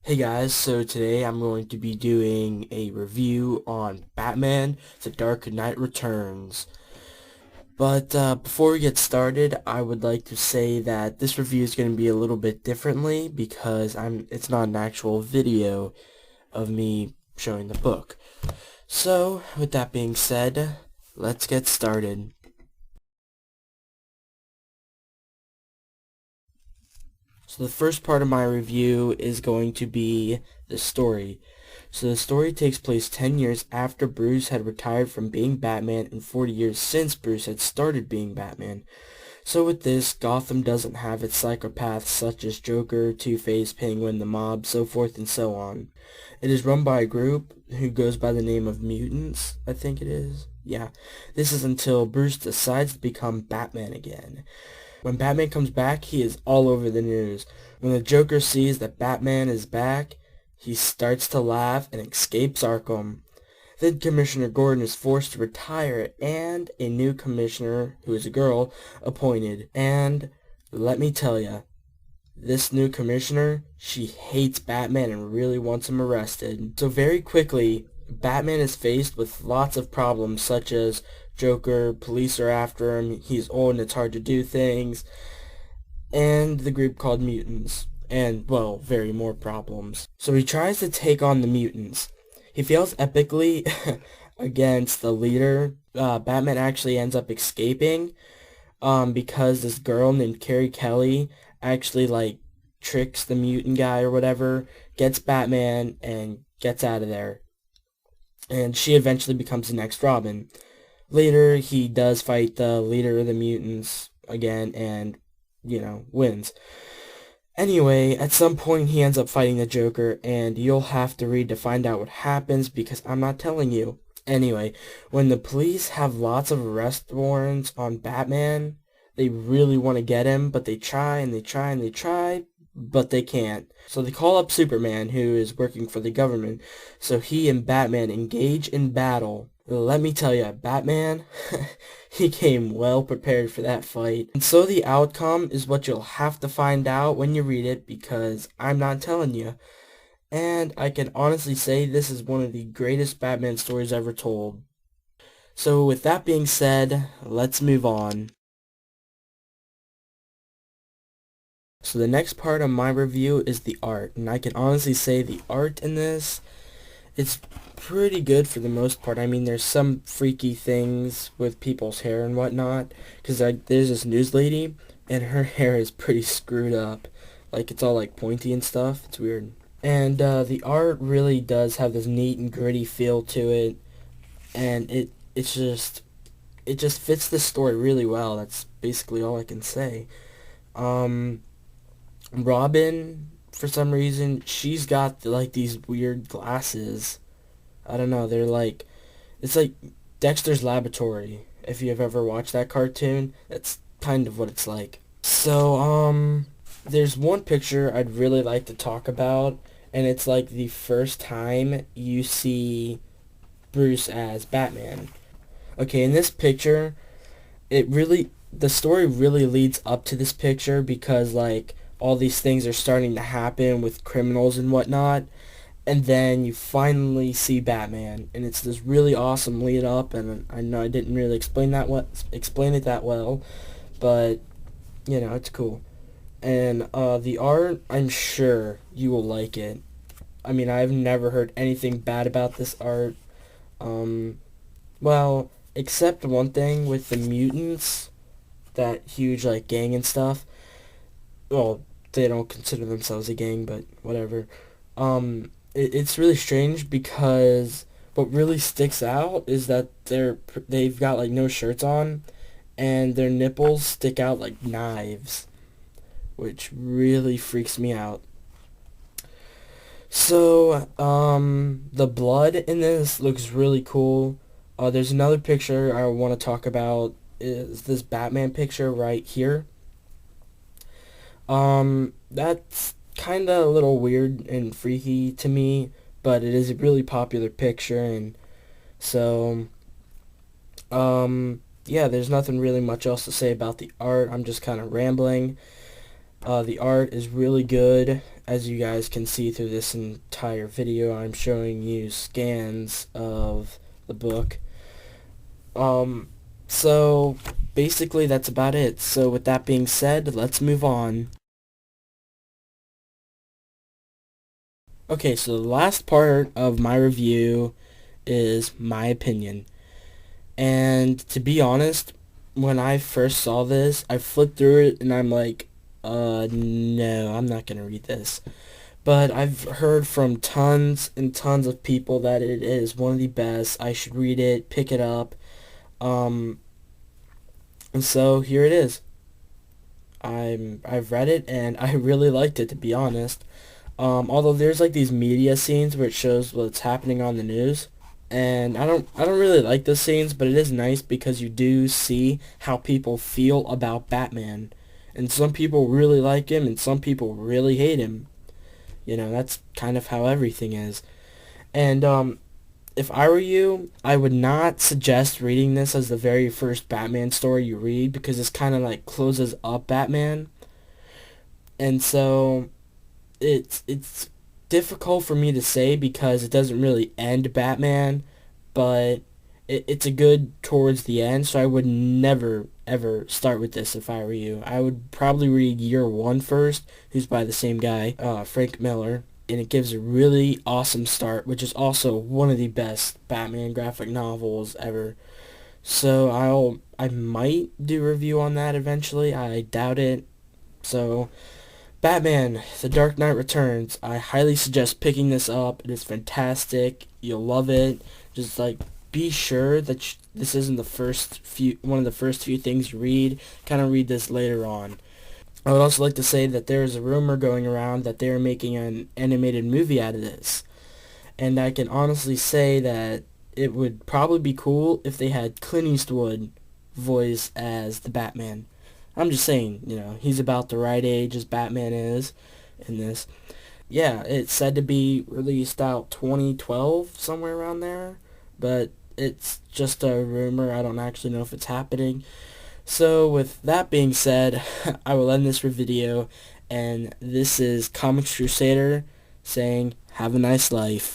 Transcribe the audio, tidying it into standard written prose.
Hey guys, so today I'm going to be doing a review on Batman: The Dark Knight Returns. But before we get started, I would like to say that this review is going to be a little bit differently because it's not an actual video of me showing the book. So, with that being said, let's get started. So the first part of my review is going to be the story. So the story takes place 10 years after Bruce had retired from being Batman and 40 years since Bruce had started being Batman. So with this, Gotham doesn't have its psychopaths such as Joker, Two-Face, Penguin, the Mob, so forth and so on. It is run by a group who goes by the name of Mutants, I think it is. Yeah, this is until Bruce decides to become Batman again. When Batman comes back, he is all over the news. When the Joker sees that Batman is back, he starts to laugh and escapes Arkham. Then Commissioner Gordon is forced to retire and a new commissioner, who is a girl, appointed. And let me tell ya, this new commissioner, she hates Batman and really wants him arrested. So very quickly, Batman is faced with lots of problems such as Joker, police are after him, he's old and it's hard to do things, and the group called Mutants, and, well, very more problems. So he tries to take on the Mutants. He fails epically against the leader. Batman actually ends up escaping because this girl named Carrie Kelly actually, tricks the mutant guy or whatever, gets Batman, and gets out of there. And she eventually becomes the next Robin. Later, he does fight the leader of the mutants again and, wins. Anyway, at some point he ends up fighting the Joker, and you'll have to read to find out what happens because I'm not telling you. Anyway, when the police have lots of arrest warrants on Batman, they really want to get him, but they try and they try and they try, but they can't. So they call up Superman, who is working for the government, so he and Batman engage in battle. Let me tell you, Batman, he came well prepared for that fight. And so the outcome is what you'll have to find out when you read it, because I'm not telling you. And I can honestly say this is one of the greatest Batman stories ever told. So with that being said, let's move on. So the next part of my review is the art, and I can honestly say the art in this, it's pretty good for the most part. I mean, there's some freaky things with people's hair and whatnot, because there's this news lady, and her hair is pretty screwed up. Like, it's all, pointy and stuff. It's weird. And the art really does have this neat and gritty feel to it, and it just fits the story really well. That's basically all I can say. Robin, for some reason, she's got these weird glasses. I don't know, it's like Dexter's Laboratory. If you've ever watched that cartoon, that's kind of what it's like. So, there's one picture I'd really like to talk about, and it's like the first time you see Bruce as Batman. Okay, in this picture, the story really leads up to this picture because, all these things are starting to happen with criminals and whatnot, and then you finally see Batman, and it's this really awesome lead up, and I know I didn't really explain it that well, but, it's cool. And the art, I'm sure you will like it. I mean, I've never heard anything bad about this art. Well, except one thing with the mutants, that huge, gang and stuff. Well, they don't consider themselves a gang, but whatever. It's really strange because what really sticks out is that they've got no shirts on, and their nipples stick out like knives, which really freaks me out. So, the blood in this looks really cool. There's another picture I want to talk about, is this Batman picture right here. That's kind of a little weird and freaky to me, but it is a really popular picture, and so, yeah, there's nothing really much else to say about the art. I'm just kind of rambling. The art is really good. as you guys can see through this entire video, I'm showing you scans of the book. So basically that's about it. So with that being said, let's move on. Okay, so the last part of my review is my opinion. And to be honest, when I first saw this, I flipped through it and I'm like, no, I'm not gonna read this. But I've heard from tons and tons of people that it is one of the best. I should read it, pick it up. Um, and so here it is. I've read it and I really liked it, to be honest. Although there's like these media scenes where it shows what's happening on the news, and I don't really like those scenes, but it is nice because you do see how people feel about Batman, and some people really like him and some people really hate him. That's kind of how everything is. And if I were you, I would not suggest reading this as the very first Batman story you read, because this kind of like closes up Batman. And so it's difficult for me to say because it doesn't really end Batman, but it's a good towards the end, so I would never ever start with this if I were you. I would probably read Year One first, who's by the same guy, Frank Miller, and it gives a really awesome start, which is also one of the best Batman graphic novels ever. So I might do a review on that eventually. I doubt it. So Batman, The Dark Knight Returns. I highly suggest picking this up. It is fantastic. You'll love it. Just like be sure that this isn't one of the first few things you read. Kind of read this later on. I would also like to say that there is a rumor going around that they are making an animated movie out of this. And I can honestly say that it would probably be cool if they had Clint Eastwood voice as the Batman. I'm just saying, he's about the right age as Batman is in this. Yeah, it's said to be released out 2012, somewhere around there, but it's just a rumor. I don't actually know if it's happening. So with that being said, I will end this video, and this is KomixCrusader saying, have a nice life.